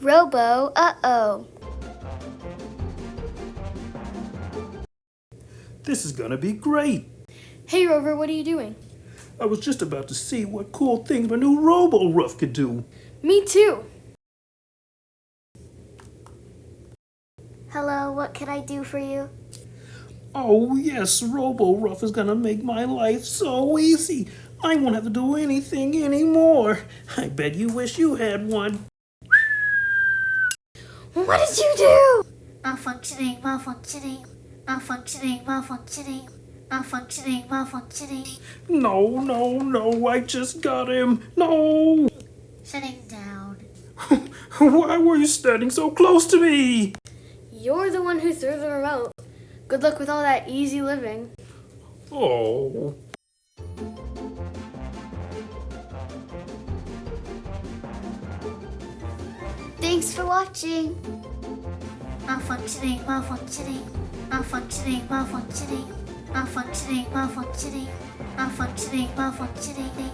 Robo, uh-oh. This is gonna be great. Hey Rover, what are you doing? I was just about to see what cool things my new Robo roof could do. Me too. Hello, what can I do for you? Oh yes, Robo Roof is gonna make my life so easy. I won't have to do anything anymore. I bet you wish you had one. What did you do? Malfunctioning, malfunctioning, malfunctioning, malfunctioning, malfunctioning, malfunctioning. No, I just got him. No! Shutting down. Why were you standing so close to me? You're the one who threw the remote. Good luck with all that easy living. Oh. Thanks for watching. Malfunctioning, malfunctioning, malfunctioning, malfunctioning, malfunctioning, malfunctioning, malfunctioning, malfunctioning.